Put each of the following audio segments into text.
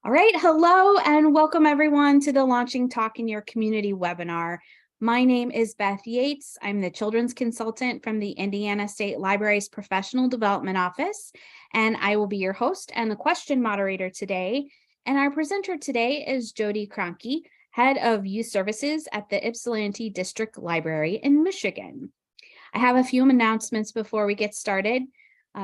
All right, hello and welcome everyone to the Launching Talk in Your Community webinar. My name is Beth Yates. I'm the Children's Consultant from the Indiana State Library's Professional Development Office, and I will be your host and the question moderator today. And our presenter today is Jody Kroenke, Head of Youth Services at the Ypsilanti District Library in Michigan. I have a few announcements before we get started.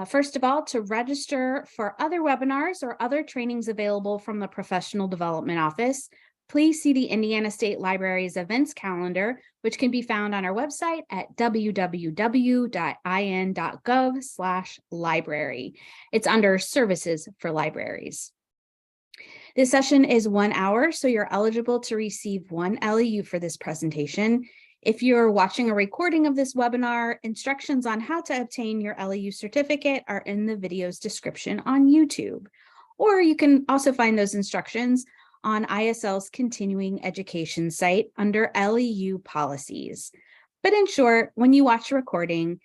First of all, to register for other webinars or other trainings available from the Professional Development Office, please see the Indiana State Library's events calendar, which can be found on our website at www.in.gov/library. It's under Services for Libraries. This session is 1 hour, so you're eligible to receive 1 LEU for this presentation. If you're watching a recording of this webinar, instructions on how to obtain your LEU certificate are in the video's description on YouTube. Or you can also find those instructions on ISL's continuing education site under LEU policies. But in short, when you watch a recording,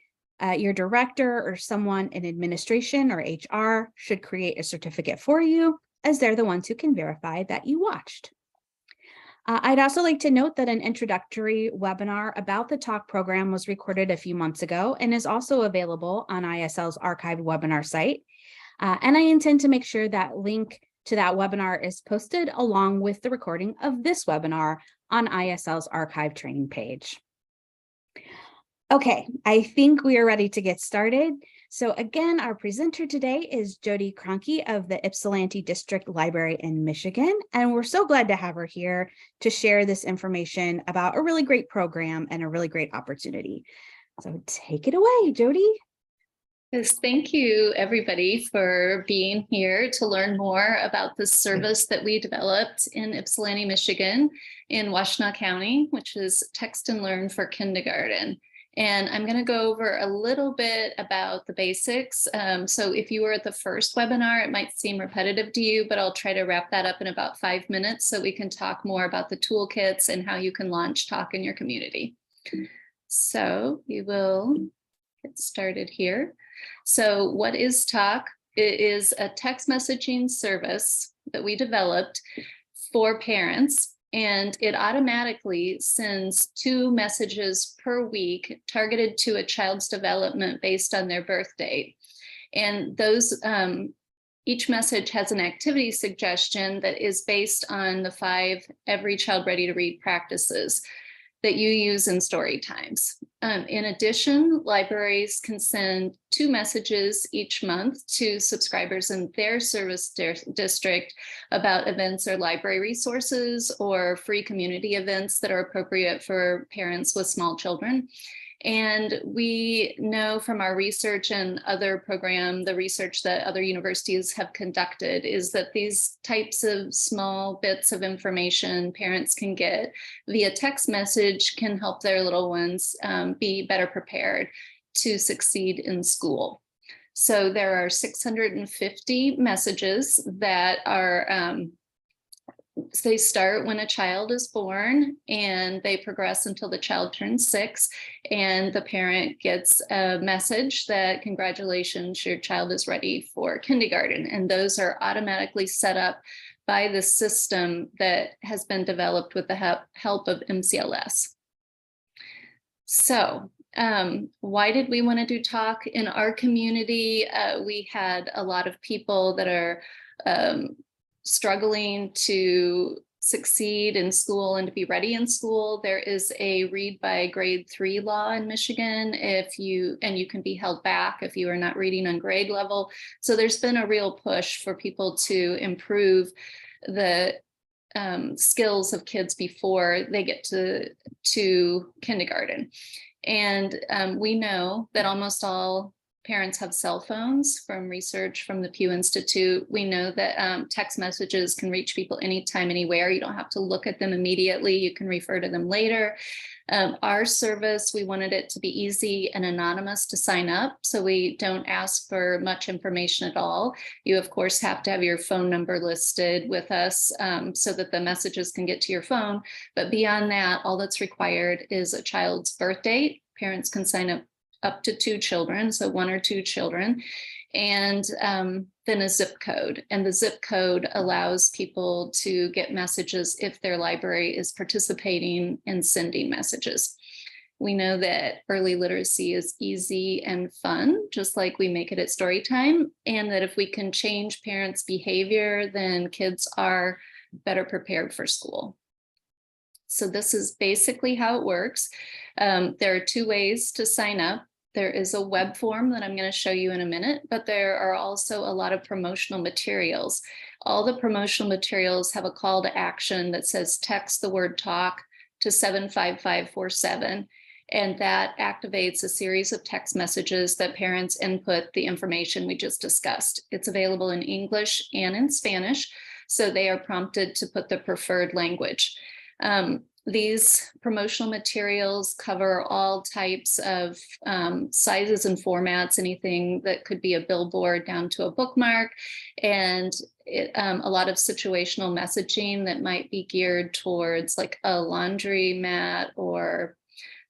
your director or someone in administration or HR should create a certificate for you, as they're the ones who can verify that you watched. I'd also like to note that an introductory webinar about the talk program was recorded a few months ago and is also available on ISL's archived webinar site. And I intend to make sure that link to that webinar is posted along with the recording of this webinar on ISL's archive training page. Okay, I think we are ready to get started. So again, our presenter today is Jody Kroenke of the Ypsilanti District Library in Michigan, and we're so glad to have her here to share this information about a really great program and a really great opportunity. So take it away, Jody. Yes, thank you everybody for being here to learn more about the service that we developed in Ypsilanti, Michigan in Washtenaw County, which is Text and Learn for Kindergarten. And I'm going to go over a little bit about the basics. So if you were at the first webinar, it might seem repetitive to you, but I'll try to wrap that up in about 5 minutes so we can talk more about the toolkits and how you can launch talk in your community. So we will get started here. So what is Talk? It is a text messaging service that we developed for parents, and it automatically sends 2 messages per week targeted to a child's development based on their birth date. And those, each message has an activity suggestion that is based on the 5 Every Child Ready to Read practices that you use in story times. In addition, libraries can send 2 messages each month to subscribers in their service district about events or library resources or free community events that are appropriate for parents with small children. And we know from our research and the research that other universities have conducted is that these types of small bits of information parents can get via text message can help their little ones be better prepared to succeed in school. So there are 650 messages that are they start when a child is born and they progress until the child turns 6, and the parent gets a message that congratulations, your child is ready for kindergarten. And those are automatically set up by the system that has been developed with the help of MCLS. So why did we want to do talk in our community? We had a lot of people that are struggling to succeed in school and to be ready in school. There is a read by grade 3 law in Michigan and you can be held back if you are not reading on grade level. So there's been a real push for people to improve the skills of kids before they get to kindergarten. And we know that almost all parents have cell phones. From research from the Pew Institute, we know that text messages can reach people anytime, anywhere. You don't have to look at them immediately. You can refer to them later. Our service, we wanted it to be easy and anonymous to sign up, so we don't ask for much information at all. You, of course, have to have your phone number listed with us so that the messages can get to your phone. But beyond that, all that's required is a child's birth date. Parents can sign up to 2 children, so 1 or 2 children. and then a zip code. And the zip code allows people to get messages if their library is participating in sending messages. We know that early literacy is easy and fun, just like we make it at Storytime, and that if we can change parents' behavior, then kids are better prepared for school. So this is basically how it works. There are 2 ways to sign up. There is a web form that I'm going to show you in a minute, but there are also a lot of promotional materials. All the promotional materials have a call to action that says text the word talk to 75547. And that activates a series of text messages that parents input the information we just discussed. It's available in English and in Spanish, so they are prompted to put the preferred language. These promotional materials cover all types of sizes and formats, anything that could be a billboard down to a bookmark, and a lot of situational messaging that might be geared towards like a laundry mat or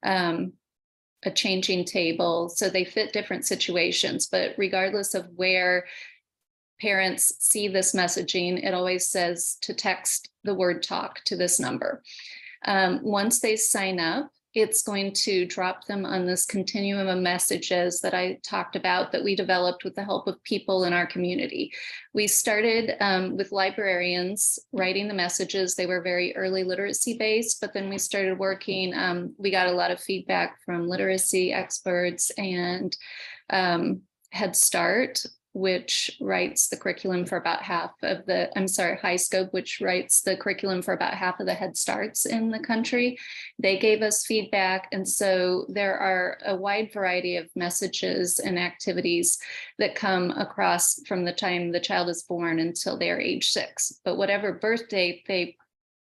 a changing table. So they fit different situations, but regardless of where parents see this messaging, it always says to text the word talk to this number. Once they sign up, it's going to drop them on this continuum of messages that I talked about that we developed with the help of people in our community. We started with librarians writing the messages. They were very early literacy based, but then we started working, we got a lot of feedback from literacy experts and Head Start, which writes the curriculum for about half of the, High Scope, which writes the curriculum for about half of the Head Starts in the country. They gave us feedback. And so there are a wide variety of messages and activities that come across from the time the child is born until they're age 6. But whatever birth date they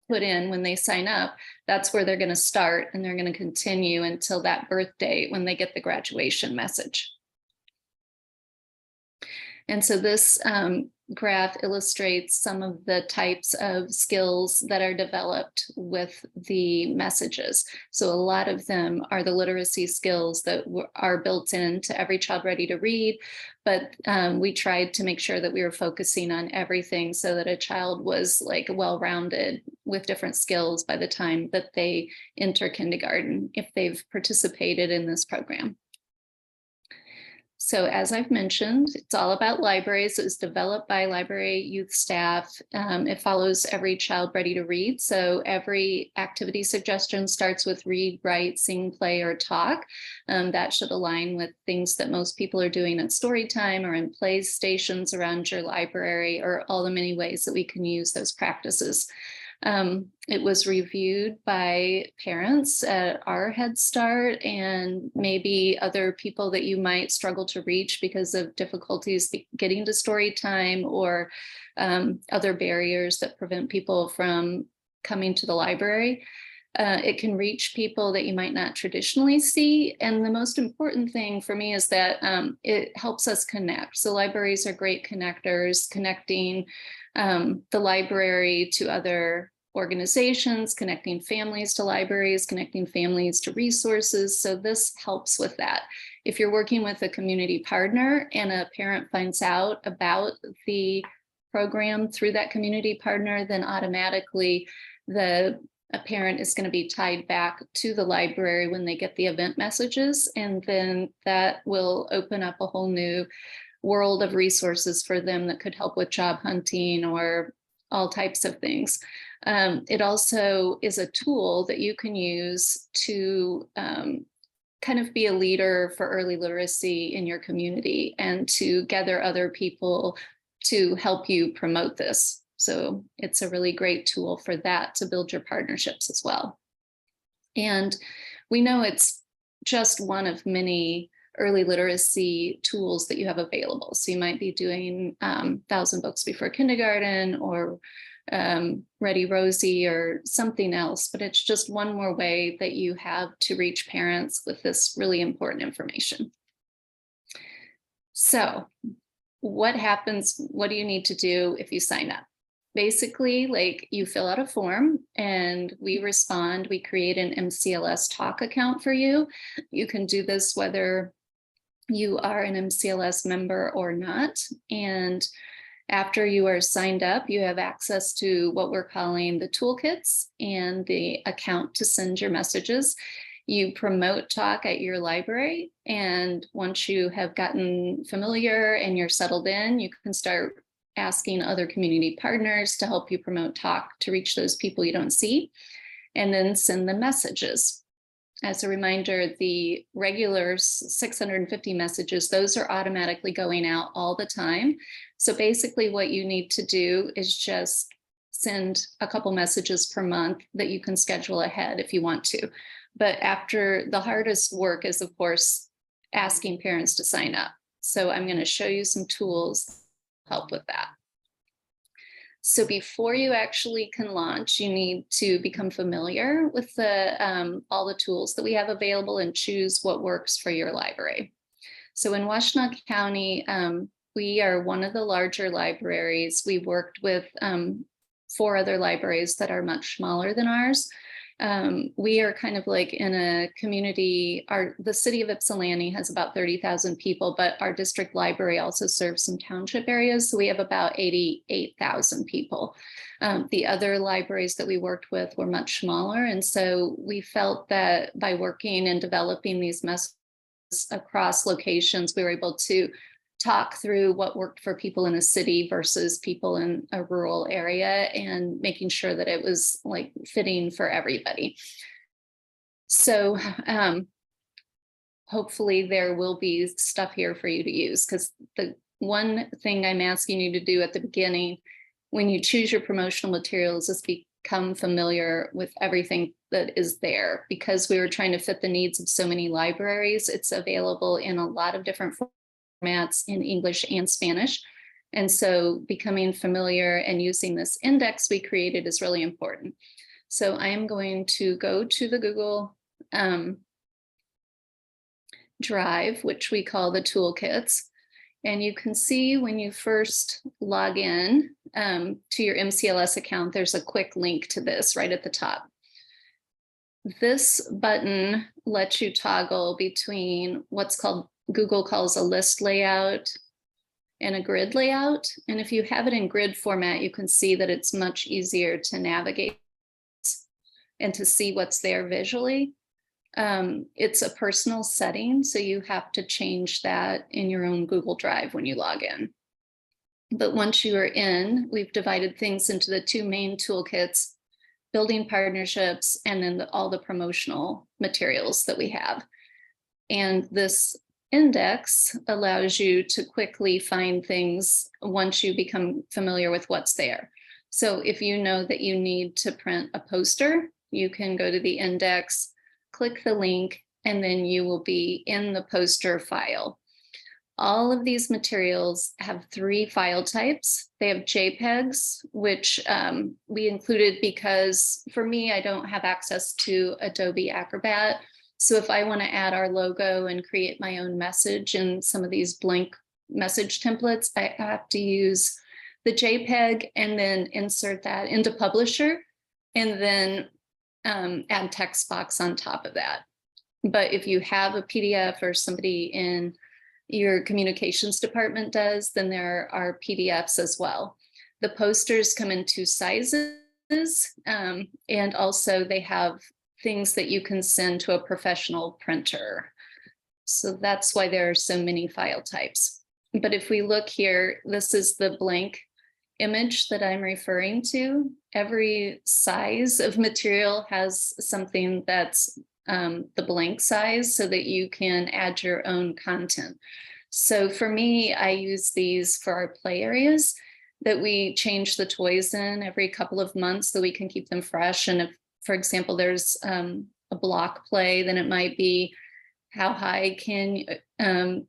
put in when they sign up, that's where they're going to start, and they're going to continue until that birth date when they get the graduation message. And so this graph illustrates some of the types of skills that are developed with the messages. So a lot of them are the literacy skills that are built into Every Child Ready to Read, but we tried to make sure that we were focusing on everything so that a child was like well-rounded with different skills by the time that they enter kindergarten, if they've participated in this program. So as I've mentioned, it's all about libraries. It was developed by library youth staff. It follows Every Child Ready to Read. So every activity suggestion starts with read, write, sing, play, or talk. That should align with things that most people are doing at Storytime or in play stations around your library, or all the many ways that we can use those practices. It was reviewed by parents at our Head Start and maybe other people that you might struggle to reach because of difficulties getting to Storytime or other barriers that prevent people from coming to the library. It can reach people that you might not traditionally see. And the most important thing for me is that it helps us connect. So libraries are great connectors, connecting the library to other organizations, connecting families to libraries, connecting families to resources. So this helps with that. If you're working with a community partner and a parent finds out about the program through that community partner, then automatically a parent is going to be tied back to the library when they get the event messages. And then that will open up a whole new world of resources for them that could help with job hunting or all types of things. It also is a tool that you can use to kind of be a leader for early literacy in your community and to gather other people to help you promote this. So it's a really great tool for that, to build your partnerships as well. And we know it's just one of many early literacy tools that you have available. So you might be doing 1,000 Books Before Kindergarten or Ready Rosie or something else, but it's just one more way that you have to reach parents with this really important information. So what happens? What do you need to do if you sign up? Basically, like, you fill out a form and we respond. We create an MCLS Talk account for you. You can do this whether you are an MCLS member or not. And after you are signed up, you have access to what we're calling the toolkits and the account to send your messages. You promote talk at your library, and once you have gotten familiar and you're settled in, you can start asking other community partners to help you promote talk to reach those people you don't see, and then send them messages. As a reminder, the regular 650 messages, those are automatically going out all the time. So basically what you need to do is just send a couple messages per month that you can schedule ahead if you want to. But after, the hardest work is, of course, asking parents to sign up. So I'm going to show you some tools to help with that. So before you actually can launch, you need to become familiar with all the tools that we have available and choose what works for your library. So in Washtenaw County, we are one of the larger libraries. We worked with 4 other libraries that are much smaller than ours. We are kind of like in a community, the city of Ypsilanti has about 30,000 people, but our district library also serves some township areas. So we have about 88,000 people. The other libraries that we worked with were much smaller. And so we felt that by working and developing these messages across locations, we were able to talk through what worked for people in a city versus people in a rural area, and making sure that it was like fitting for everybody. So hopefully there will be stuff here for you to use, because the one thing I'm asking you to do at the beginning, when you choose your promotional materials, is become familiar with everything that is there, because we were trying to fit the needs of so many libraries. It's available in a lot of different formats in English and Spanish. And so becoming familiar and using this index we created is really important. So I am going to go to the Google Drive, which we call the toolkits. And you can see when you first log in to your MCLS account, there's a quick link to this right at the top. This button lets you toggle between what's called, Google calls a list layout and a grid layout. And if you have it in grid format, you can see that it's much easier to navigate and to see what's there visually. It's a personal setting, so you have to change that in your own Google Drive when you log in. But once you are in, we've divided things into the 2 main toolkits: building partnerships, and then all the promotional materials that we have. And this index allows you to quickly find things once you become familiar with what's there. So if you know that you need to print a poster, you can go to the index, click the link, and then you will be in the poster file. All of these materials have 3 file types. They have JPEGs, which we included because for me, I don't have access to Adobe Acrobat. So if I want to add our logo and create my own message in some of these blank message templates, I have to use the JPEG and then insert that into Publisher, and then add text box on top of that. But if you have a PDF, or somebody in your communications department does, then there are PDFs as well. The posters come in 2 sizes, and also they have things that you can send to a professional printer. So that's why there are so many file types. But if we look here, this is the blank image that I'm referring to. Every size of material has something that's the blank size, so that you can add your own content. So for me, I use these for our play areas that we change the toys in every couple of months so we can keep them fresh. And if, for example, there's a block play, then it might be, how high can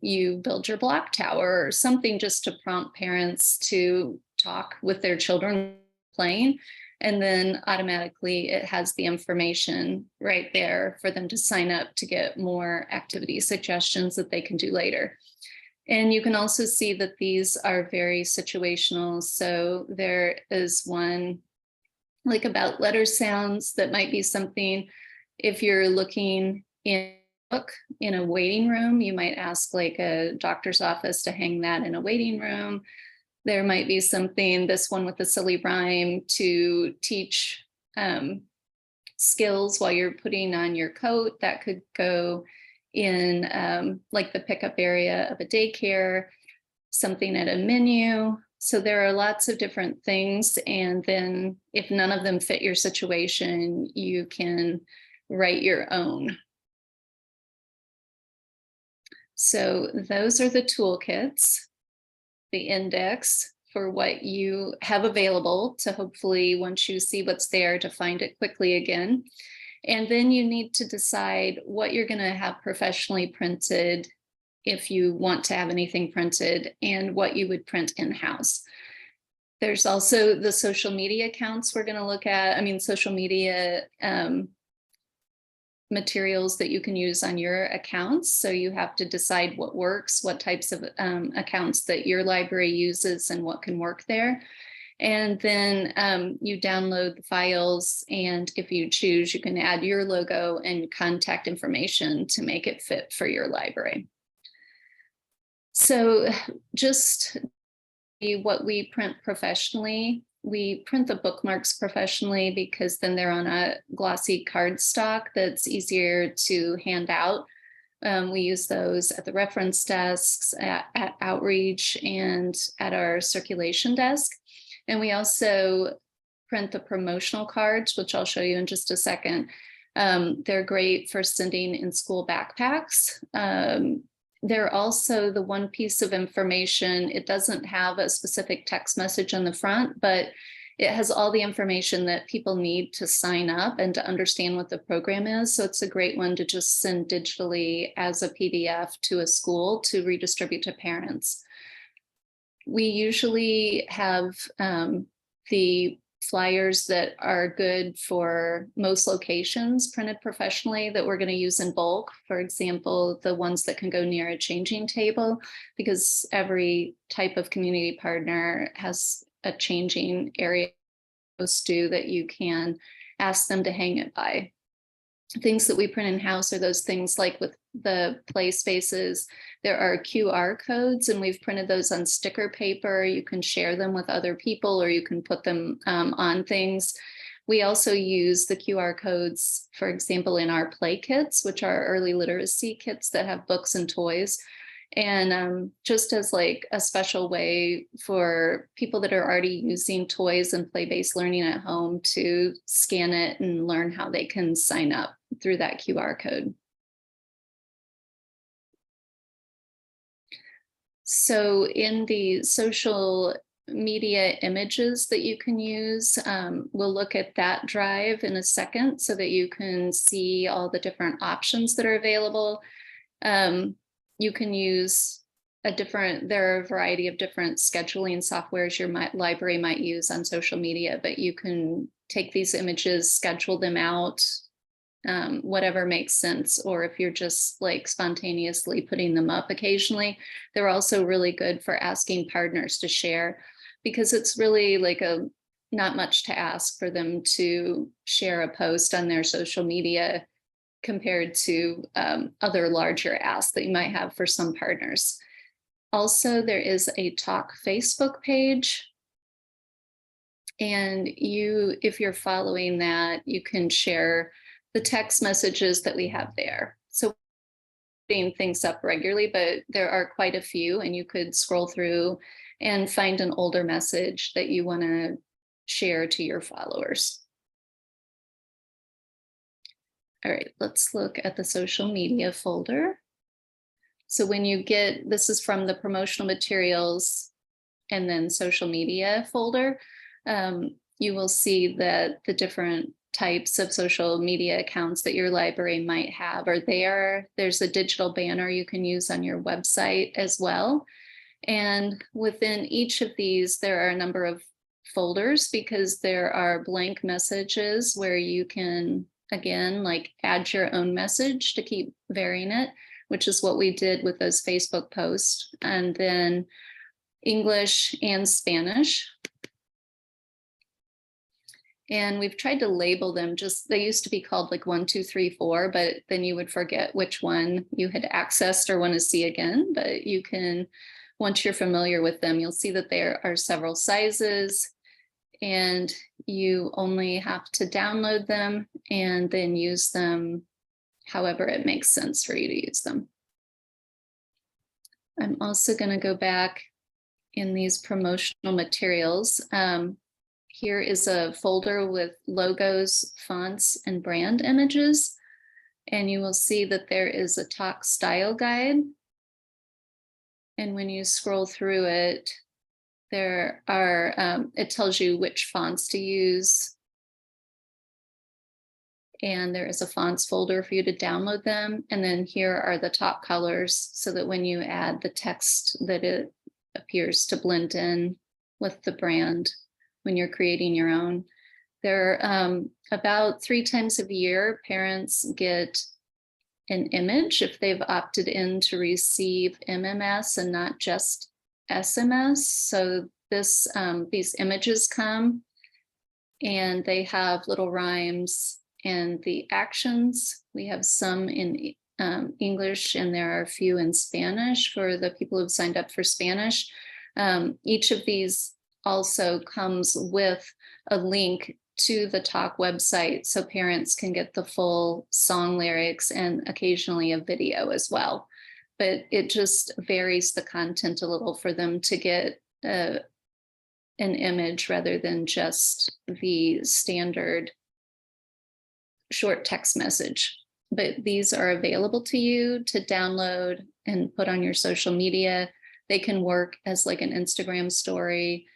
you build your block tower, or something, just to prompt parents to talk with their children playing. And then automatically it has the information right there for them to sign up to get more activity suggestions that they can do later. And you can also see that these are very situational. So there is one like about letter sounds that might be something, if you're looking in book in a waiting room. You might ask like a doctor's office to hang that in a waiting room. There might be something, this one with the silly rhyme, to teach skills while you're putting on your coat. That could go in like the pickup area of a daycare, something at a menu. So there are lots of different things. And then if none of them fit your situation, you can write your own. So those are the toolkits, the index for what you have available to hopefully, once you see what's there, to find it quickly again. And then you need to decide what you're going to have professionally printed if you want to have anything printed, and what you would print in-house. There's also the social media accounts we're going to look at. I mean, social media materials that you can use on your accounts. So you have to decide what works, what types of accounts that your library uses and what can work there. And then you download the files, and if you choose, you can add your logo and contact information to make it fit for your library. So just what we print professionally, we print the bookmarks professionally because then they're on a glossy cardstock that's easier to hand out. We use those at the reference desks, at Outreach, and at our circulation desk. And we also print the promotional cards, which I'll show you in just a second. They're great for sending in school backpacks. They're also the one piece of information. It doesn't have a specific text message on the front, but it has all the information that people need to sign up and to understand what the program is. So it's a great one to just send digitally as a PDF to a school to redistribute to parents. We usually have the flyers that are good for most locations printed professionally that we're going to use in bulk. For example, the ones that can go near a changing table, because every type of community partner has a changing area that you can ask them to hang it by. Things that we print in-house are those things like with the play spaces, there are QR codes, and we've printed those on sticker paper. You can share them with other people, or you can put them on things. We also use the QR codes, for example, in our play kits, which are early literacy kits that have books and toys. And just as like a special way for people that are already using toys and play-based learning at home to scan it and learn how they can sign up through that QR code. So in the social media images that you can use, we'll look at that drive in a second so that you can see all the different options that are available. You can use there are a variety of different scheduling softwares your library might use on social media, but you can take these images, schedule them out, whatever makes sense, or if you're just like spontaneously putting them up occasionally. They're also really good for asking partners to share, because it's really like not much to ask for them to share a post on their social media compared to other larger asks that you might have for some partners. Also, there is a Talk Facebook page. And if you're following that, you can share the text messages that we have there. So putting things up regularly, but there are quite a few, and you could scroll through and find an older message that you want to share to your followers. All right, let's look at the social media folder. So when you this is from the promotional materials and then social media folder, you will see that the different types of social media accounts that your library might have are there. There's a digital banner you can use on your website as well. And within each of these, there are a number of folders, because there are blank messages where you can, again, like add your own message to keep varying it, which is what we did with those Facebook posts. And then English and Spanish. And we've tried to label them, just they used to be called like 1, 2, 3, 4, but then you would forget which one you had accessed or want to see again. But you can, once you're familiar with them, you'll see that there are several sizes, and you only have to download them and then use them however it makes sense for you to use them. I'm also going to go back in these promotional materials. Here is a folder with logos, fonts, and brand images. And you will see that there is a talk style guide. And when you scroll through it, there are, it tells you which fonts to use. And there is a fonts folder for you to download them. And then here are the top colors so that when you add the text, that it appears to blend in with the brand when you're creating your own. There are about 3 times a year, parents get an image if they've opted in to receive MMS and not just SMS. So this these images come and they have little rhymes and the actions. We have some in English and there are a few in Spanish for the people who've signed up for Spanish. Each of these also comes with a link to the talk website so parents can get the full song lyrics and occasionally a video as well. But it just varies the content a little for them to get an image rather than just the standard short text message. But these are available to you to download and put on your social media. They can work as like an Instagram story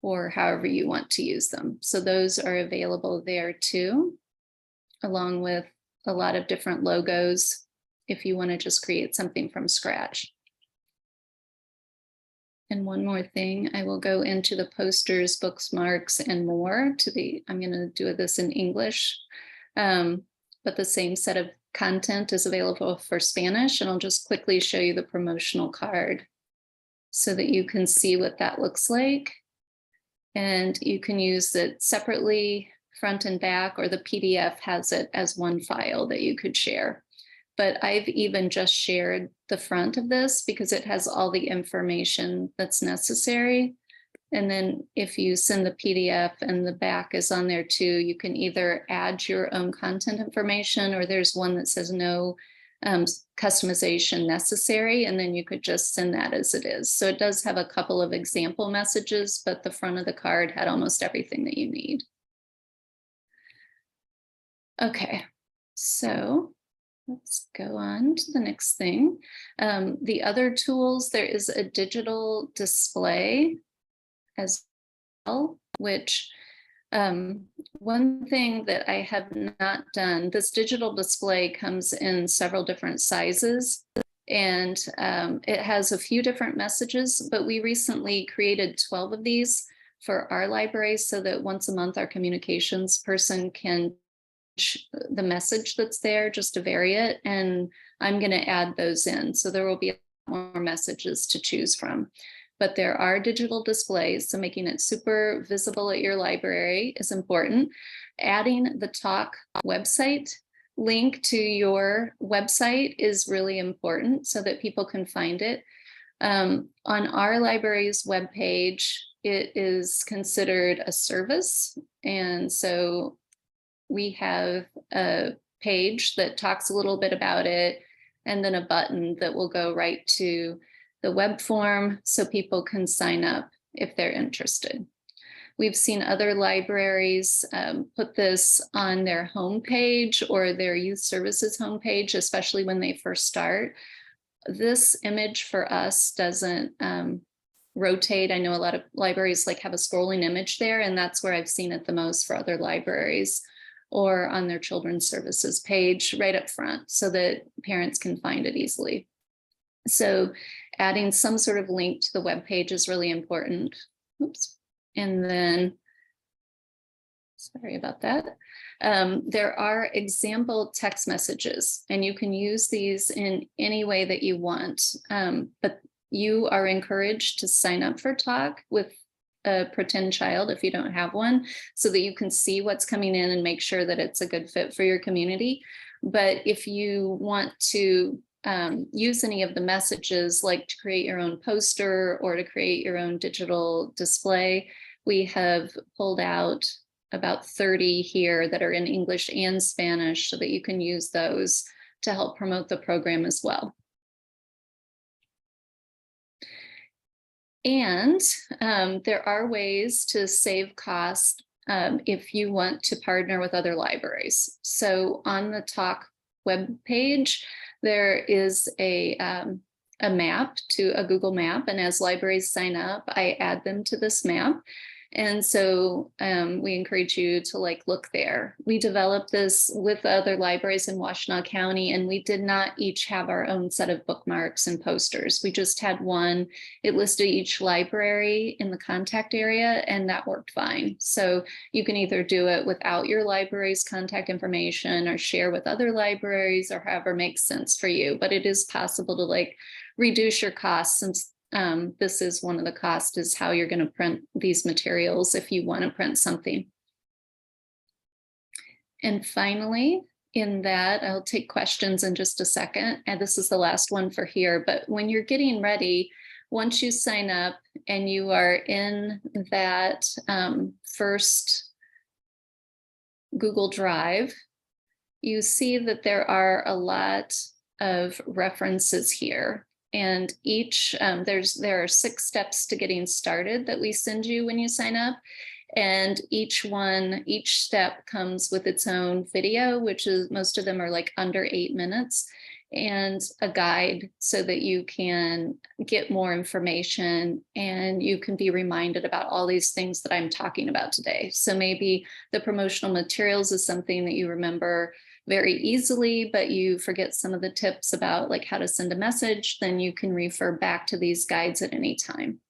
or however you want to use them. So those are available there too, along with a lot of different logos if you want to just create something from scratch. And one more thing, I will go into the posters, bookmarks, and more to the, I'm going to do this in English, but the same set of content is available for Spanish, and I'll just quickly show you the promotional card so that you can see what that looks like. And you can use it separately, front and back, or the PDF has it as one file that you could share. But I've even just shared the front of this because it has all the information that's necessary. And then if you send the PDF and the back is on there too, you can either add your own content information, or there's one that says no customization necessary, and then you could just send that as it is. So it does have a couple of example messages, but the front of the card had almost everything that you need. Okay, so let's go on to the next thing. The other tools, there is a digital display as well, which one thing that I have not done, this digital display comes in several different sizes, and it has a few different messages, but we recently created 12 of these for our library so that once a month our communications person can the message that's there just to vary it, and I'm going to add those in, so there will be more messages to choose from. But there are digital displays, so making it super visible at your library is important. Adding the talk website link to your website is really important so that people can find it. On our library's webpage, it is considered a service, and so we have a page that talks a little bit about it, and then a button that will go right to the web form so people can sign up if they're interested. We've seen other libraries put this on their homepage or their youth services homepage, especially when they first start. This image for us doesn't rotate. I know a lot of libraries like have a scrolling image there, and that's where I've seen it the most for other libraries, or on their children's services page right up front so that parents can find it easily. So adding some sort of link to the web page is really important. Oops. And then, sorry about that. There are example text messages, and you can use these in any way that you want. But you are encouraged to sign up for Talk with a pretend child if you don't have one, so that you can see what's coming in and make sure that it's a good fit for your community. But if you want to use any of the messages, like to create your own poster or to create your own digital display, we have pulled out about 30 here that are in English and Spanish, so that you can use those to help promote the program as well. And there are ways to save cost if you want to partner with other libraries. So on the Talk webpage, there is a map, to a Google map, and as libraries sign up, I add them to this map. And so we encourage you to look there. We developed this with other libraries in Washtenaw County, and we did not each have our own set of bookmarks and posters. We just had one. It listed each library in the contact area, and that worked fine. So you can either do it without your library's contact information or share with other libraries, or however makes sense for you. But it is possible to reduce your costs, since this is one of the costs, is how you're going to print these materials if you want to print something. And finally, in that, I'll take questions in just a second. And this is the last one for here. But when you're getting ready, once you sign up and you are in that first Google Drive, you see that there are a lot of references here. And each, there are 6 steps to getting started that we send you when you sign up. And each step comes with its own video, which is, most of them are under 8 minutes, and a guide so that you can get more information and you can be reminded about all these things that I'm talking about today. So maybe the promotional materials is something that you remember very easily, but you forget some of the tips about how to send a message, then you can refer back to these guides at any time.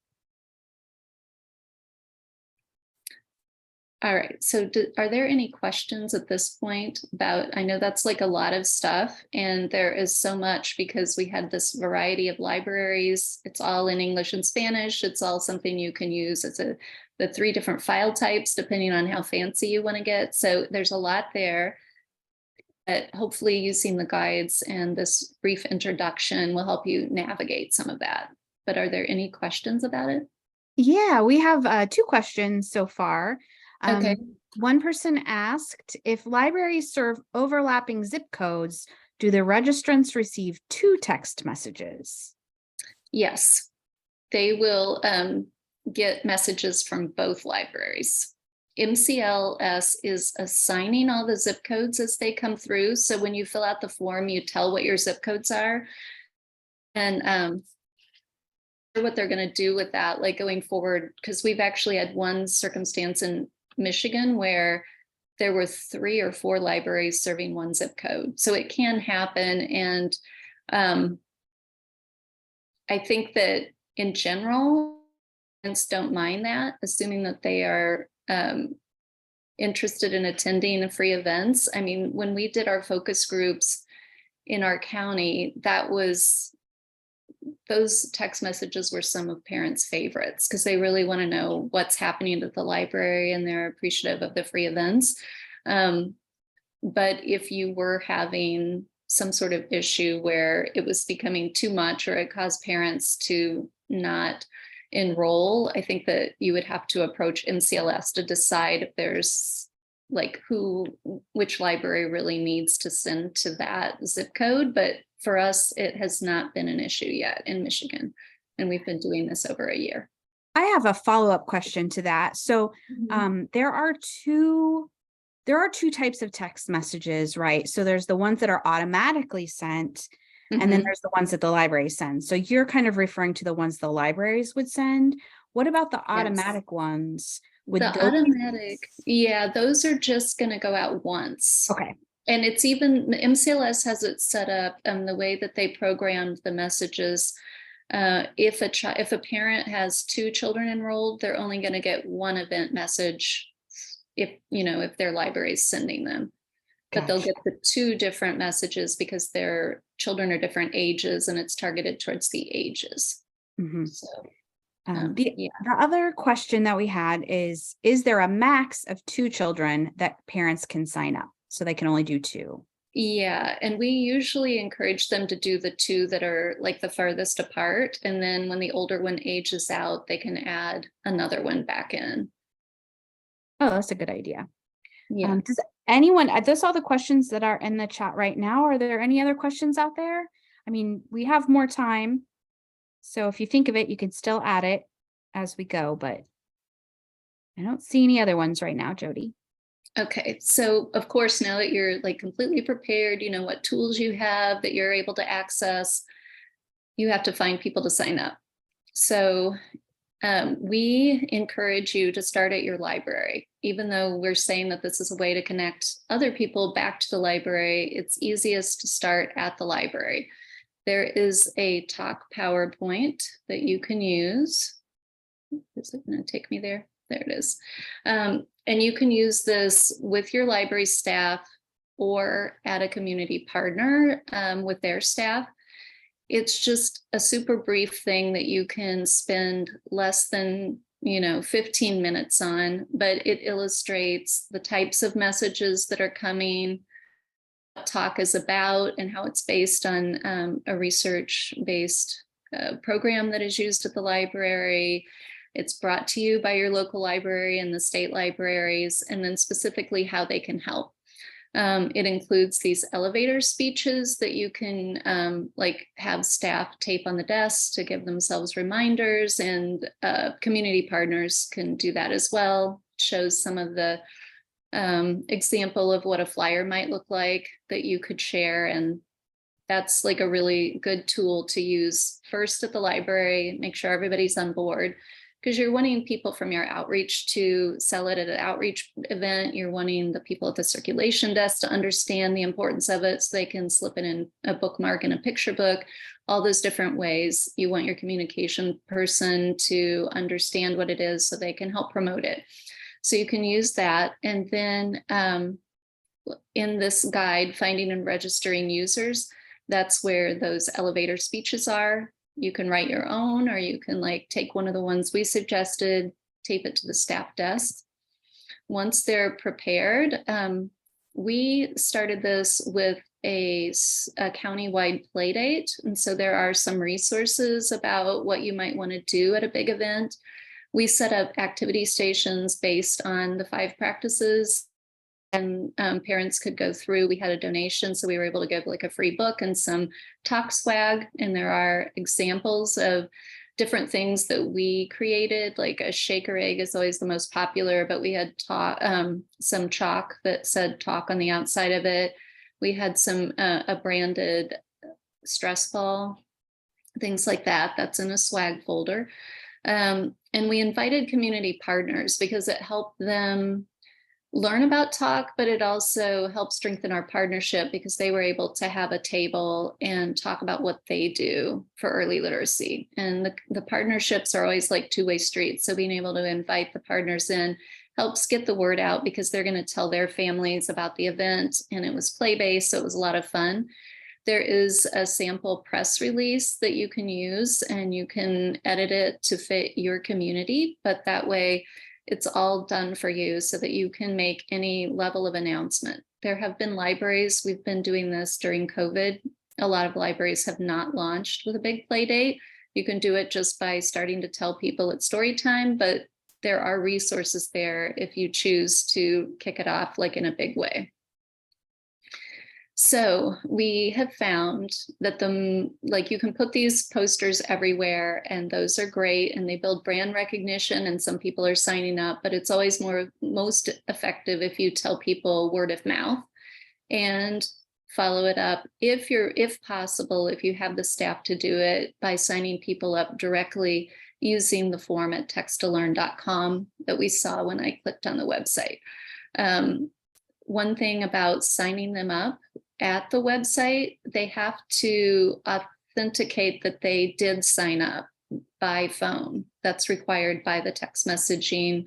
All right, so are there any questions at this point about, I know that's a lot of stuff, and there is so much because we had this variety of libraries. It's all in English and Spanish. It's all something you can use as the 3 different file types, depending on how fancy you want to get. So there's a lot there. But hopefully using the guides and this brief introduction will help you navigate some of that. But are there any questions about it? Yeah, we have 2 questions so far. Okay. One person asked, if libraries serve overlapping zip codes, do the registrants receive 2 text messages? Yes, they will get messages from both libraries. MCLS is assigning all the zip codes as they come through. So when you fill out the form, you tell what your zip codes are, and what they're going to do with that, going forward, because we've actually had one circumstance in Michigan where there were 3 or 4 libraries serving one zip code. So it can happen. And I think that in general, parents don't mind that, assuming that they are interested in attending free events. I mean, when we did our focus groups in our county, those text messages were some of parents' favorites, because they really want to know what's happening at the library and they're appreciative of the free events. But if you were having some sort of issue where it was becoming too much or it caused parents to not enroll, I think that you would have to approach MCLS to decide if there's which library really needs to send to that zip code. But for us, it has not been an issue yet in Michigan, and we've been doing this over a year. I have a follow-up question to that. So there are two types of text messages, right? So there's the ones that are automatically sent, and then there's the ones that the library sends. So you're kind of referring to the ones the libraries would send. What about the automatic ones? Yeah, those are just going to go out once. Okay. And it's even, MCLS has it set up the way that they programmed the messages. If a parent has 2 children enrolled, they're only going to get 1 event message if their library is sending them. But they'll get the 2 different messages because their children are different ages and it's targeted towards the ages. So The other question that we had is there a max of 2 children that parents can sign up? So they can only do 2? Yeah, and we usually encourage them to do the 2 that are like the farthest apart. And then when the older one ages out, they can add another one back in. Oh, that's a good idea. Yeah. Does anyone, that's all the questions that are in the chat right now. Are there any other questions out there? I mean, we have more time. So if you think of it, you can still add it as we go, but I don't see any other ones right now, Jody. Okay, so of course, now that you're like completely prepared, you know what tools you have that you're able to access, you have to find people to sign up. So we encourage you to start at your library. Even though we're saying that this is a way to connect other people back to the library, it's easiest to start at the library. There is a talk PowerPoint that you can use. Is it going to take me there? There it is. And you can use this with your library staff or at a community partner with their staff. It's just a super brief thing that you can spend less than 15 minutes on, but it illustrates the types of messages that are coming, what talk is about, and how it's based on a research-based program that is used at the library. It's brought to you by your local library and the state libraries, and then specifically how they can help. It includes these elevator speeches that you can like have staff tape on the desks to give themselves reminders, and community partners can do that as well. Shows some of the example of what a flyer might look like that you could share. And that's like a really good tool to use first at the library, make sure everybody's on board, because you're wanting people from your outreach to sell it at an outreach event. You're wanting the people at the circulation desk to understand the importance of it so they can slip it in a bookmark in a picture book, all those different ways. You want your communication person to understand what it is so they can help promote it. So you can use that. And then in this guide, Finding and Registering Users, that's where those elevator speeches are. You can write your own, or you can like take one of the ones we suggested, tape it to the staff desk. Once they're prepared, we started this with a county-wide play date. And so there are some resources about what you might want to do at a big event. We set up activity stations based on the 5 practices, and parents could go through. We had a donation, so we were able to give like a free book and some talk swag. And there are examples of different things that we created, like a shaker egg is always the most popular, but we had some chalk that said talk on the outside of it. We had some a branded stress ball, things like that. That's in a swag folder. And we invited community partners because it helped them learn about talk, but it also helped strengthen our partnership because they were able to have a table and talk about what they do for early literacy. And the partnerships are always like two-way streets. So being able to invite the partners in helps get the word out because they're going to tell their families about the event, and it was play-based, so it was a lot of fun. There is a sample press release that you can use, and you can edit it to fit your community, but that way it's all done for you so that you can make any level of announcement. There have been libraries, we've been doing this during COVID. A lot of libraries have not launched with a big play date. You can do it just by starting to tell people it's story time, but there are resources there if you choose to kick it off like in a big way. So we have found that you can put these posters everywhere, and those are great, and they build brand recognition, and some people are signing up, but it's always most effective if you tell people word of mouth and follow it up if possible, if you have the staff to do it, by signing people up directly using the form at text2learn.com that we saw when I clicked on the website. One thing about signing them up at the website, they have to authenticate that they did sign up by phone. That's required by the text messaging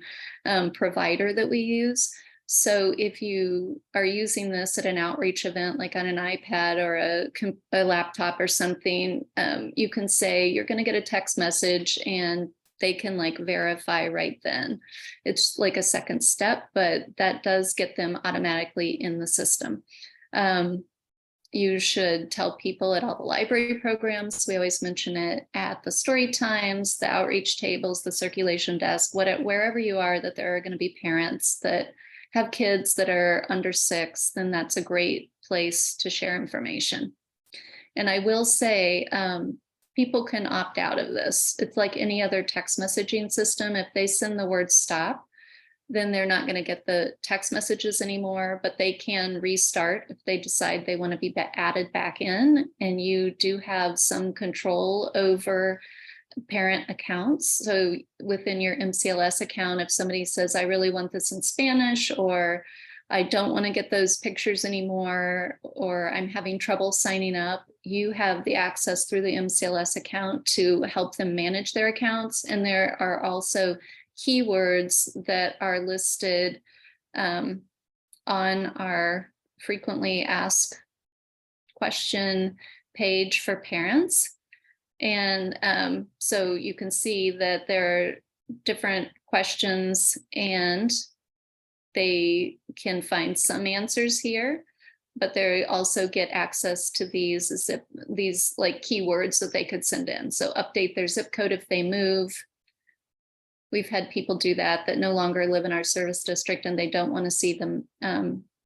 provider that we use. So if you are using this at an outreach event, like on an iPad or a laptop or something, you can say you're going to get a text message, and they can like verify right then. It's like a second step, but that does get them automatically in the system. You should tell people at all the library programs. We always mention it at the story times, the outreach tables, the circulation desk, wherever you are, that there are going to be parents that have kids that are under 6, then that's a great place to share information. And I will say, people can opt out of this. It's like any other text messaging system. If they send the word stop, then they're not going to get the text messages anymore, but they can restart if they decide they want to be added back in. And you do have some control over parent accounts. So within your MCLS account, if somebody says, I really want this in Spanish, or I don't want to get those pictures anymore, or I'm having trouble signing up, you have the access through the MCLS account to help them manage their accounts. And there are also keywords that are listed on our frequently asked question page for parents. And so you can see that there are different questions and they can find some answers here, but they also get access to these like keywords that they could send in. So update their zip code if they move. We've had people do that no longer live in our service district and they don't want to see them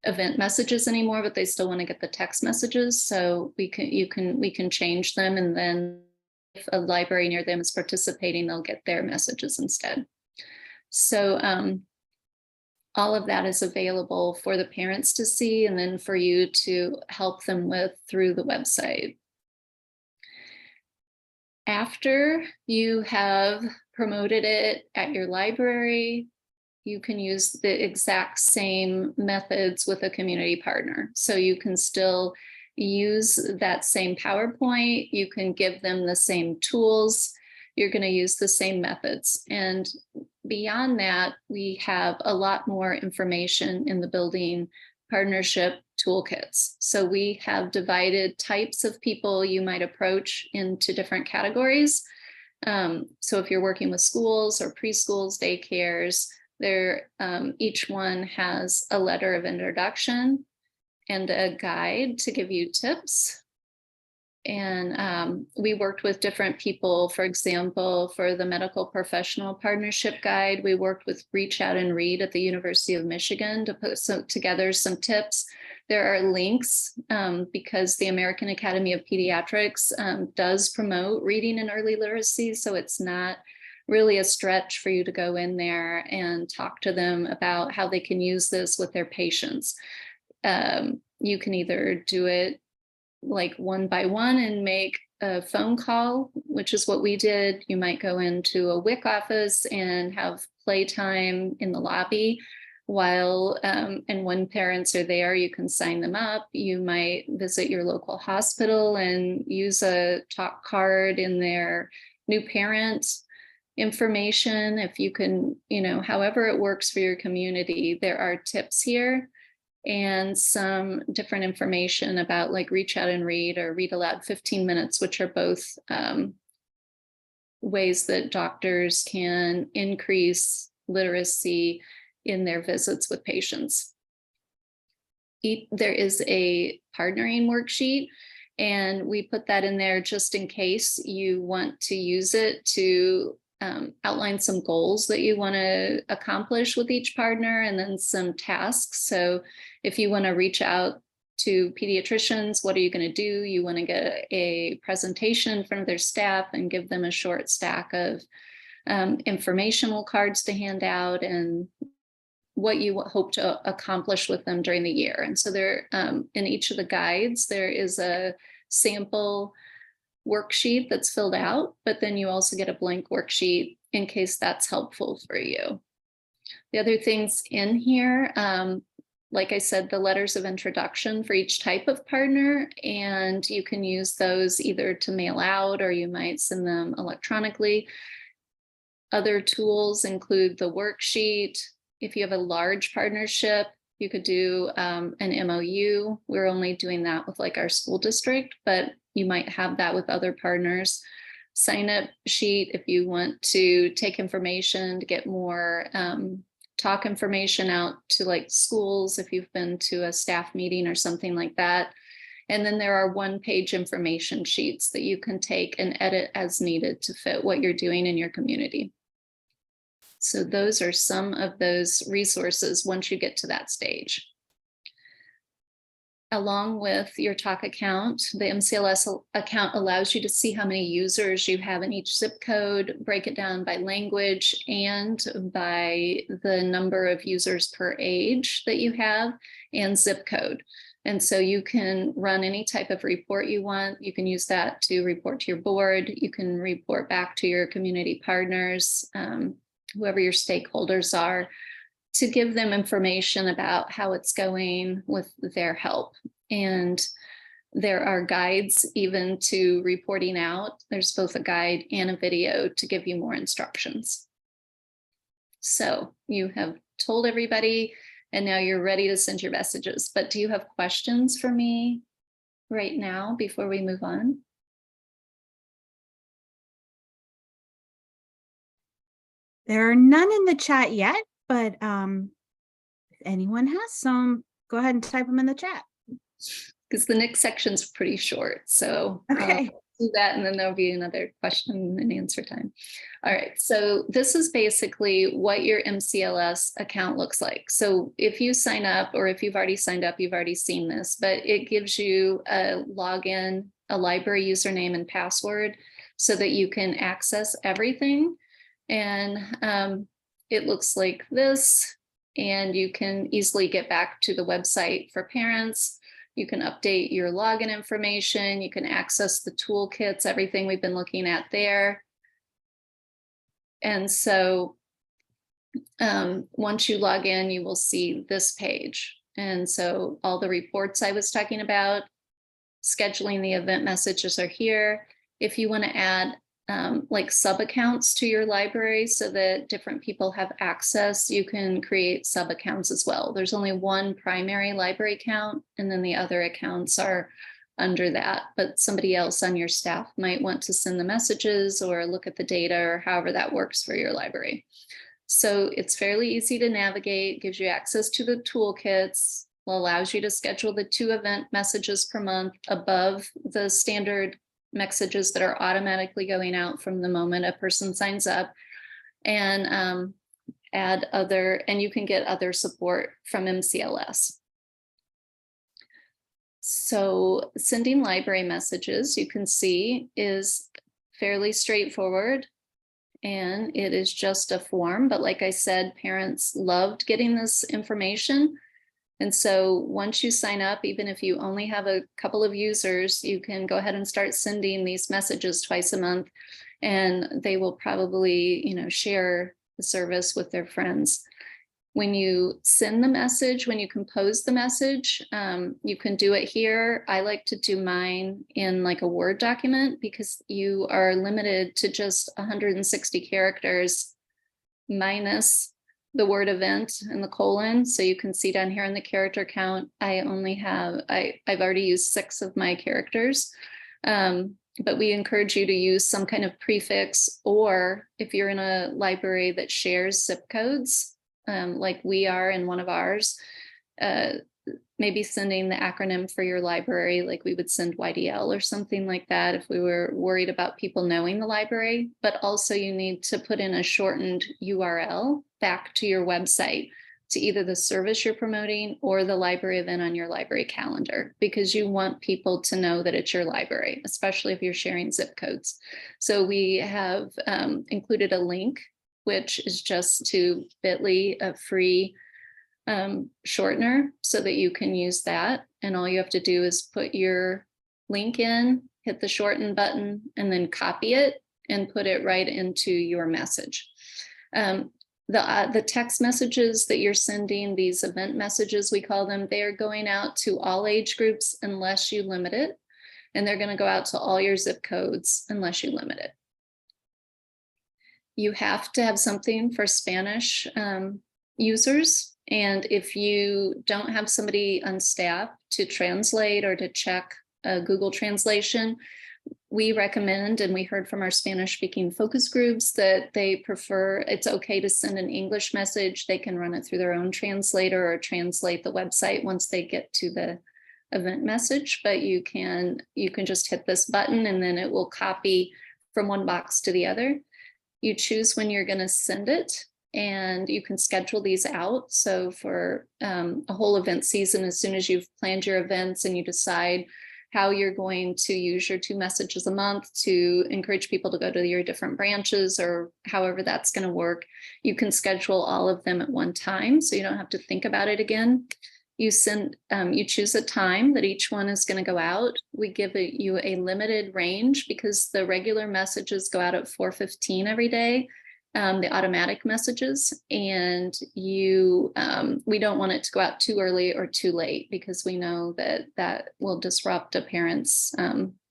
event messages anymore, but they still want to get the text messages. So we can change them, and then if a library near them is participating, they'll get their messages instead. So all of that is available for the parents to see, and then for you to help them with through the website. After you have promoted it at your library, you can use the exact same methods with a community partner. So you can still use that same PowerPoint, you can give them the same tools, you're going to use the same methods. And beyond that, we have a lot more information in the building partnership toolkits. So we have divided types of people you might approach into different categories. So if you're working with schools or preschools, daycares, each one has a letter of introduction and a guide to give you tips. And we worked with different people. For example, for the medical professional partnership guide, we worked with Reach Out and Read at the University of Michigan to put together some tips. There are links because the American Academy of Pediatrics does promote reading and early literacy. So it's not really a stretch for you to go in there and talk to them about how they can use this with their patients. You can either do it like one by one and make a phone call, which is what we did. You might go into a WIC office and have playtime in the lobby while, and when parents are there, you can sign them up. You might visit your local hospital and use a talk card in their new parent information. If you can, however it works for your community, there are tips here and some different information about like Reach Out and Read or Read Aloud 15 minutes, which are both ways that doctors can increase literacy in their visits with patients. There is a partnering worksheet, and we put that in there just in case you want to use it to outline some goals that you want to accomplish with each partner, and then some tasks. So if you want to reach out to pediatricians, what are you going to do? You want to get a presentation in front of their staff and give them a short stack of informational cards to hand out, and what you hope to accomplish with them during the year. And so there, in each of the guides, there is a sample worksheet that's filled out, but then you also get a blank worksheet in case that's helpful for you. The other things in here, like I said, the letters of introduction for each type of partner, and you can use those either to mail out or you might send them electronically. Other tools include the worksheet. If you have a large partnership, you could do an MOU. We're only doing that with like our school district, but you might have that with other partners. sign up sheet if you want to take information to get more talk information out to like schools if you've been to a staff meeting or something like that. And then there are one-page information sheets that you can take and edit as needed to fit what you're doing in your community. So those are some of those resources once you get to that stage. Along with your Talk account, the MCLS account allows you to see how many users you have in each zip code, break it down by language and by the number of users per age that you have and zip code. And so you can run any type of report you want. You can use that to report to your board. You can report back to your community partners, whoever your stakeholders are, to give them information about how it's going with their help. And there are guides even to reporting out. There's both a guide and a video to give you more instructions. So you have told everybody, and now you're ready to send your messages. But do you have questions for me right now before we move on? There are none in the chat yet, but if anyone has some, go ahead and type them in the chat. Because the next section's pretty short. So Okay. do that, and then there'll be another question and answer time. All right, so this is basically what your MCLS account looks like. So if you sign up, or if you've already signed up, you've already seen this, but it gives you a login, a library username and password so that you can access everything. And it looks like this, and you can easily get back to the website for parents. You can update your login information. You can access the toolkits, everything we've been looking at there. And so once you log in, you will see this page. And so all the reports I was talking about, scheduling the event messages are here. If you want to add like sub accounts to your library so that different people have access, you can create sub accounts as well. There's only one primary library account, and then the other accounts are under that, but somebody else on your staff might want to send the messages or look at the data, or however that works for your library. So it's fairly easy to navigate, gives you access to the toolkits, allows you to schedule the 2 event messages per month above the standard messages that are automatically going out from the moment a person signs up, and add other, and you can get other support from MCLS. So sending library messages, you can see, is fairly straightforward, and it is just a form. But like I said, parents loved getting this information. And so once you sign up, even if you only have a couple of users, you can go ahead and start sending these messages twice a month, and they will probably, share the service with their friends. When you send the message, when you compose the message, you can do it here. I like to do mine in like a Word document, because you are limited to just 160 characters minus the word event and the colon. So you can see down here in the character count, I only have, I've already used 6 of my characters. But we encourage you to use some kind of prefix, or if you're in a library that shares zip codes, like we are in one of ours, maybe sending the acronym for your library, like we would send YDL or something like that if we were worried about people knowing the library. But also you need to put in a shortened URL back to your website, to either the service you're promoting or the library event on your library calendar, because you want people to know that it's your library, especially if you're sharing zip codes. So we have included a link, which is just to bit.ly, a free shortener, so that you can use that. And all you have to do is put your link in, hit the shorten button, and then copy it and put it right into your message. The text messages that you're sending, these event messages, we call them, they are going out to all age groups unless you limit it. And they're going to go out to all your zip codes unless you limit it. You have to have something for Spanish users. And if you don't have somebody on staff to translate or to check Google translation, We recommend, and we heard from our Spanish speaking focus groups, that they prefer, it's okay to send an English message. They can run it through their own translator or translate the website once they get to the event message, but you can just hit this button and then it will copy from one box to the other. You choose when you're going to send it, and you can schedule these out. So for a whole event season, as soon as you've planned your events and you decide how you're going to use your 2 messages a month to encourage people to go to your different branches, or however that's going to work, you can schedule all of them at one time, so you don't have to think about it again. You choose a time that each one is going to go out. We give you a limited range because the regular messages go out at 4:15 every day, the automatic messages, and we don't want it to go out too early or too late, because we know that will disrupt a parent's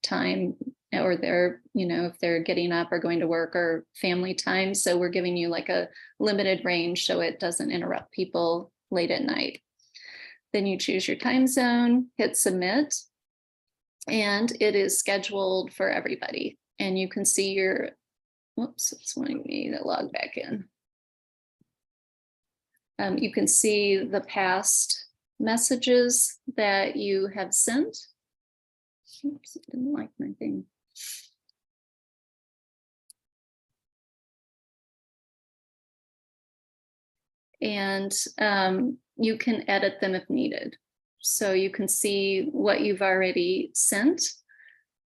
time, or their, if they're getting up or going to work or family time. So we're giving you like a limited range so it doesn't interrupt people late at night. Then you choose your time zone, hit submit, and it is scheduled for everybody. And you can see whoops, it's wanting me to log back in. You can see the past messages that you have sent. Oops, it didn't like my thing. And you can edit them if needed. So you can see what you've already sent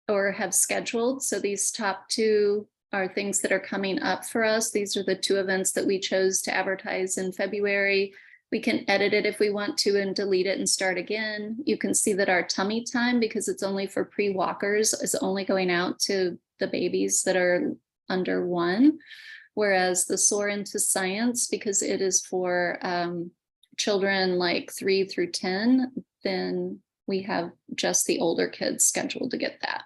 or have scheduled. So these top 2 are things that are coming up for us. These are the 2 events that we chose to advertise in February. We can edit it if we want to and delete it and start again. You can see that our tummy time, because it's only for pre-walkers, is only going out to the babies that are under 1. Whereas the Soar into Science, because it is for children like 3 through 10, then we have just the older kids scheduled to get that.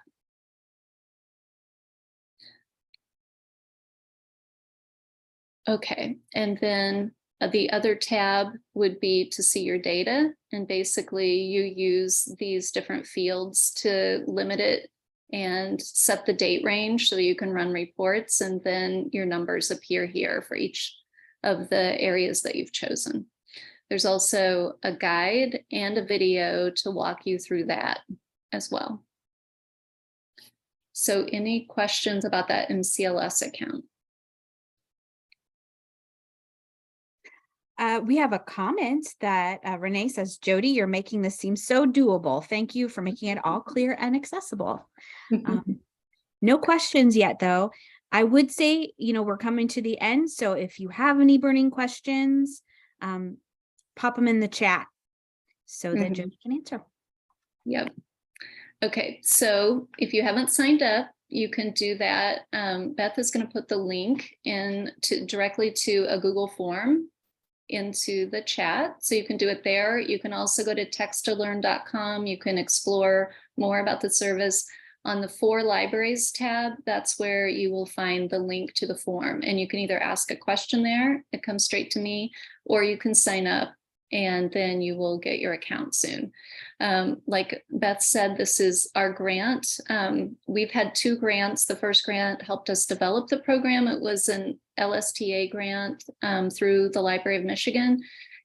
Okay, and then the other tab would be to see your data. And basically you use these different fields to limit it and set the date range so you can run reports, and then your numbers appear here for each of the areas that you've chosen. There's also a guide and a video to walk you through that as well. So any questions about that MCLS account? We have a comment that Renee says, Jody, you're making this seem so doable. Thank you for making it all clear and accessible. No questions yet, though. I would say, we're coming to the end. So if you have any burning questions, pop them in the chat so that Jody can answer. Yep. Okay, so if you haven't signed up, you can do that. Beth is going to put the link directly to a Google form into the chat, so you can do it there. You can also go to text2learn.com. You can explore more about the service. On the For Libraries tab, that's where you will find the link to the form, and you can either ask a question there, it comes straight to me, or you can sign up and then you will get your account soon. Like Beth said, this is our grant. We've had 2 grants. The first grant helped us develop the program. It was an LSTA grant through the Library of Michigan.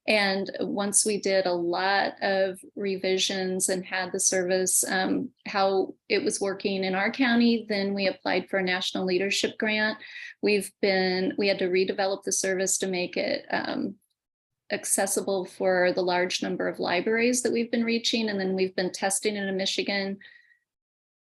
And once we did a lot of revisions and had the service, how it was working in our county, then we applied for a national leadership grant. We had to redevelop the service to make it accessible for the large number of libraries that we've been reaching. And then we've been testing it in Michigan.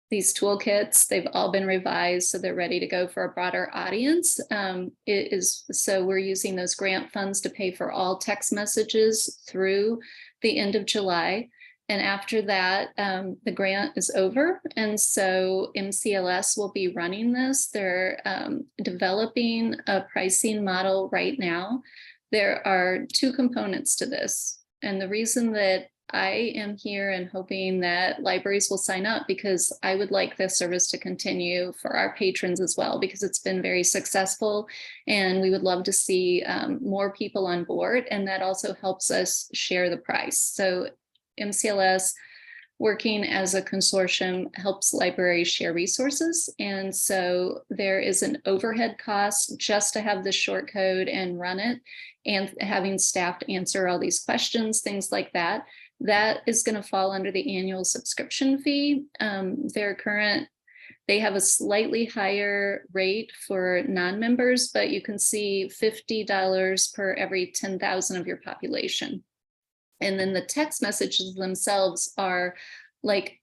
These toolkits, they've all been revised, so they're ready to go for a broader audience. So we're using those grant funds to pay for all text messages through the end of July. And after that, the grant is over. And so MCLS will be running this. They're developing a pricing model right now. There are 2 components to this. And the reason that I am here and hoping that libraries will sign up, because I would like this service to continue for our patrons as well, because it's been very successful and we would love to see more people on board. And that also helps us share the price. So MCLS working as a consortium helps libraries share resources. And so there is an overhead cost just to have the short code and run it, and having staff to answer all these questions, things like that. That is going to fall under the annual subscription fee. They have a slightly higher rate for non-members, but you can see $50 per every 10,000 of your population. And then the text messages themselves are like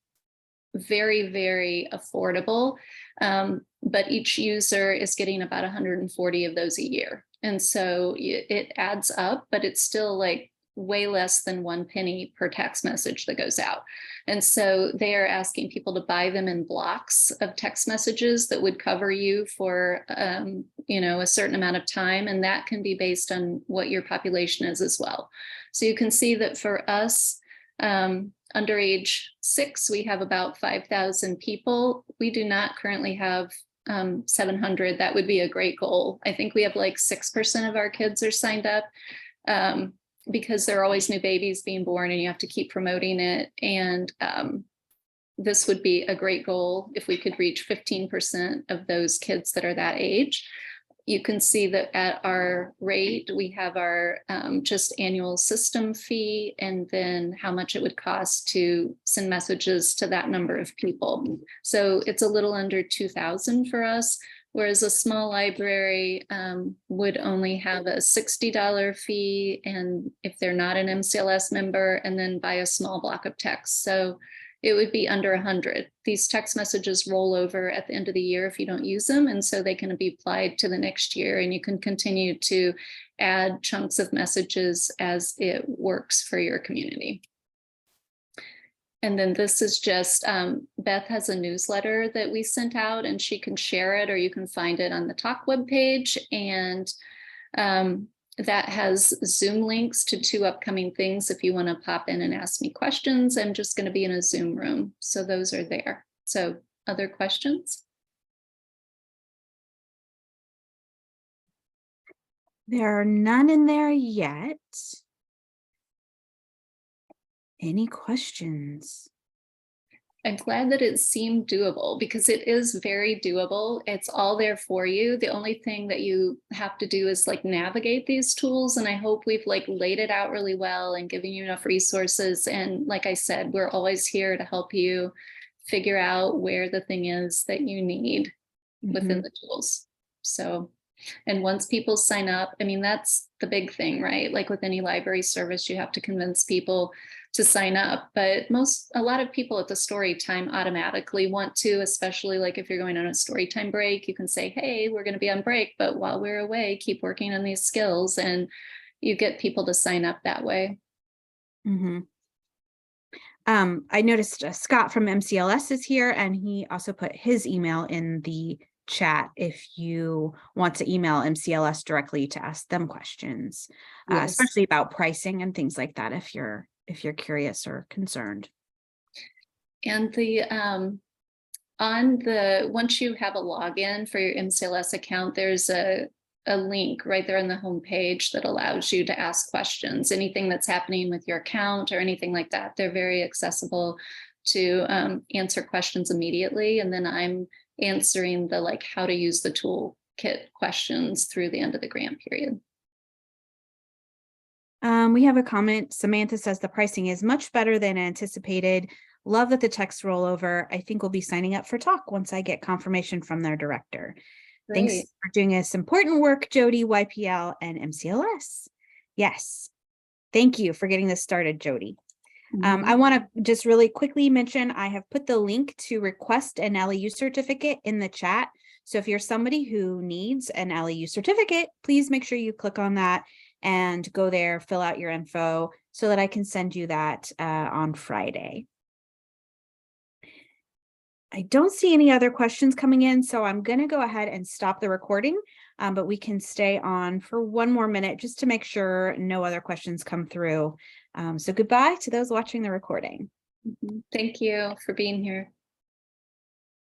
very, very affordable. But each user is getting about 140 of those a year. And so it adds up, but it's still like way less than 1 penny per text message that goes out. And so they are asking people to buy them in blocks of text messages that would cover you for a certain amount of time. And that can be based on what your population is as well. So you can see that for us, under age 6, we have about 5,000 people. We do not currently have 700. That would be a great goal. I think we have like 6% of our kids are signed up. Because there are always new babies being born and you have to keep promoting it. And this would be a great goal if we could reach 15% of those kids that are that age. You can see that at our rate, we have our just annual system fee, and then how much it would cost to send messages to that number of people. So it's a little under 2,000 for us. Whereas a small library would only have a $60 fee, and if they're not an MCLS member, and then buy a small block of text. So it would be under 100. These text messages roll over at the end of the year if you don't use them, and so they can be applied to the next year, and you can continue to add chunks of messages as it works for your community. And then this is just, Beth has a newsletter that we sent out, and she can share it, or you can find it on the Talk webpage. And that has Zoom links to 2 upcoming things. If you want to pop in and ask me questions, I'm just going to be in a Zoom room. So those are there. So other questions? There are none in there yet. Any questions? I'm glad that it seemed doable, because it is very doable. It's all there for you. The only thing that you have to do is like navigate these tools. And I hope we've like laid it out really well and given you enough resources. And like I said, we're always here to help you figure out where the thing is that you need within the tools. So, and once people sign up, I mean, that's the big thing, right? Like with any library service, you have to convince people to sign up, but a lot of people at the story time automatically want to, especially like if you're going on a story time break, you can say, hey, we're going to be on break, but while we're away, keep working on these skills, and you get people to sign up that way. I noticed Scott from MCLS is here, and he also put his email in the chat if you want to email MCLS directly to ask them questions, especially about pricing and things like that, if you're curious or concerned. And once you have a login for your MCLS account, there's a link right there on the homepage that allows you to ask questions. Anything that's happening with your account or anything like that, they're very accessible to answer questions immediately. And then I'm answering the like how to use the toolkit questions through the end of the grant period. We have a comment. Samantha says the pricing is much better than anticipated. Love that the text rollover. I think we'll be signing up for Talk once I get confirmation from their director. Great. Thanks for doing this important work, Jody, YPL, and MCLS. Yes. Thank you for getting this started, Jody. I want to just really quickly mention, I have put the link to request an LEU certificate in the chat. So if you're somebody who needs an LEU certificate, please make sure you click on that and go there, fill out your info so that I can send you that on Friday. I don't see any other questions coming in, so I'm going to go ahead and stop the recording, but we can stay on for 1 more minute just to make sure no other questions come through. So goodbye to those watching the recording. Thank you for being here.